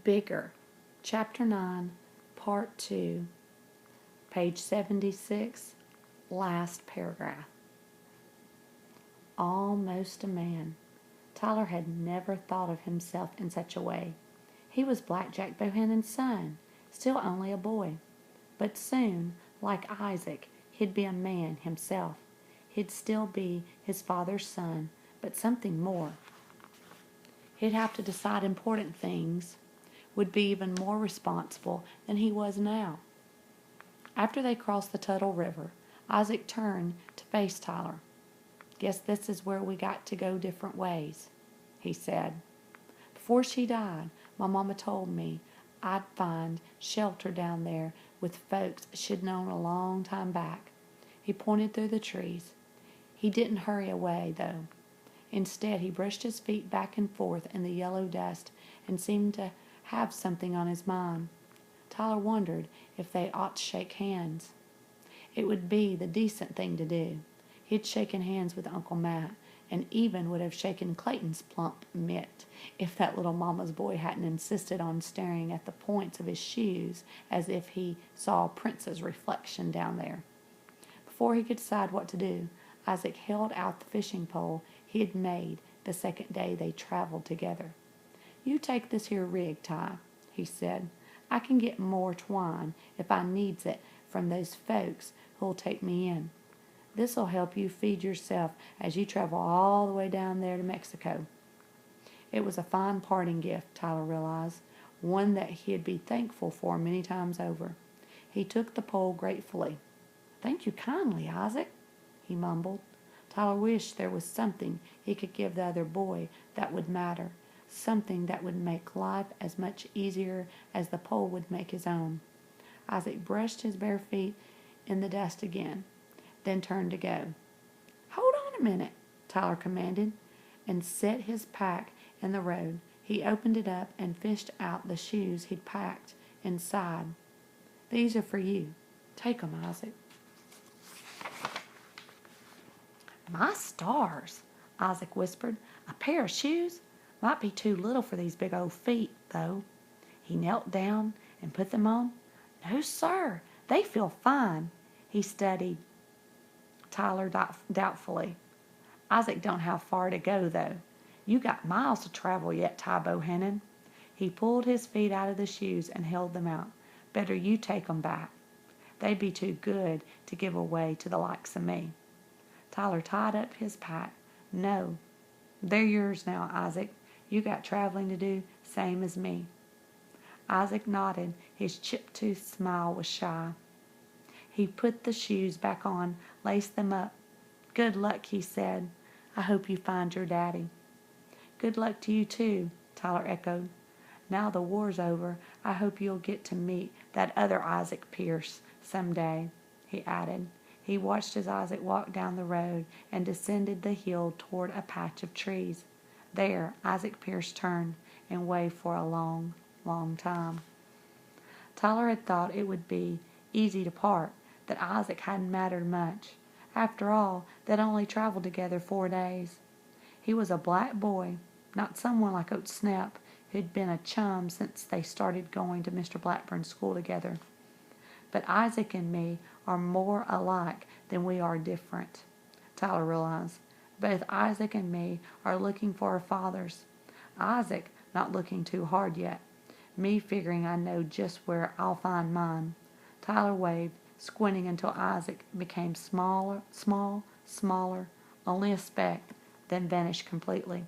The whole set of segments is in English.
Bigger, Chapter 9, Part 2, page 76, last paragraph. Almost a man. Tyler had never thought of himself in such a way. He was Black Jack Bohannon's son, still only a boy. But soon, like Isaac, he'd be a man himself. He'd still be his father's son, but something more. He'd have to decide important things, would be even more responsible than he was now. After they crossed the Tuttle River, Isaac turned to face Tyler. "Guess this is where we got to go different ways," he said. "Before she died, my mama told me I'd find shelter down there with folks she'd known a long time back." He pointed through the trees. He didn't hurry away, though. Instead, he brushed his feet back and forth in the yellow dust and seemed to have something on his mind. Tyler wondered if they ought to shake hands. It would be the decent thing to do. He'd shaken hands with Uncle Matt, and even would have shaken Clayton's plump mitt if that little mama's boy hadn't insisted on staring at the points of his shoes as if he saw Prince's reflection down there. Before he could decide what to do, Isaac held out the fishing pole he had made the second day they traveled together. "You take this here rig, Ty," he said. "I can get more twine if I needs it from those folks who'll take me in. This'll help you feed yourself as you travel all the way down there to Mexico." It was a fine parting gift, Tyler realized, one that he'd be thankful for many times over. He took the pole gratefully. "Thank you kindly, Isaac," he mumbled. Tyler wished there was something he could give the other boy that would matter, something that would make life as much easier as the pole would make his own. Isaac brushed his bare feet in the dust again, then turned to go. "Hold on a minute," Tyler commanded, and set his pack in the road. He opened it up and fished out the shoes he'd packed inside. "These are for you. Take 'em, Isaac." "My stars," Isaac whispered. "A pair of shoes? Might be too little for these big old feet, though." He knelt down and put them on. "No, sir, they feel fine." He studied Tyler doubtfully. "Isaac don't have far to go, though. You got miles to travel yet, Ty Bohannon." He pulled his feet out of the shoes and held them out. "Better you take 'em back. They'd be too good to give away to the likes of me." Tyler tied up his pack. "No, they're yours now, Isaac. You got traveling to do, same as me." Isaac nodded. His chip-toothed smile was shy. He put the shoes back on, laced them up. "Good luck," he said. "I hope you find your daddy." "Good luck to you, too," Tyler echoed. "Now the war's over, I hope you'll get to meet that other Isaac Pierce some day," he added. He watched as Isaac walked down the road and descended the hill toward a patch of trees. There, Isaac Pierce turned and waved for a long, long time. Tyler had thought it would be easy to part, that Isaac hadn't mattered much. After all, they'd only traveled together 4 days. He was a black boy, not someone like Old Snap, who'd been a chum since they started going to Mr. Blackburn's school together. But Isaac and me are more alike than we are different, Tyler realized. Both Isaac and me are looking for our fathers. Isaac not looking too hard yet. Me figuring I know just where I'll find mine. Tyler waved, squinting until Isaac became smaller, only a speck, then vanished completely.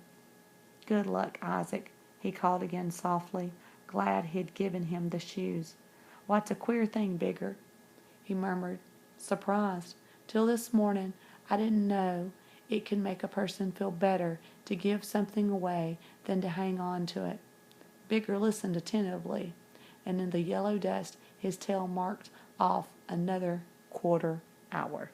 "Good luck, Isaac," he called again softly, glad he'd given him the shoes. "What's a queer thing, Bigger?" he murmured, surprised. "Till this morning I didn't know it could make a person feel better to give something away than to hang on to it." Bigger listened attentively, and in the yellow dust his tail marked off another quarter hour.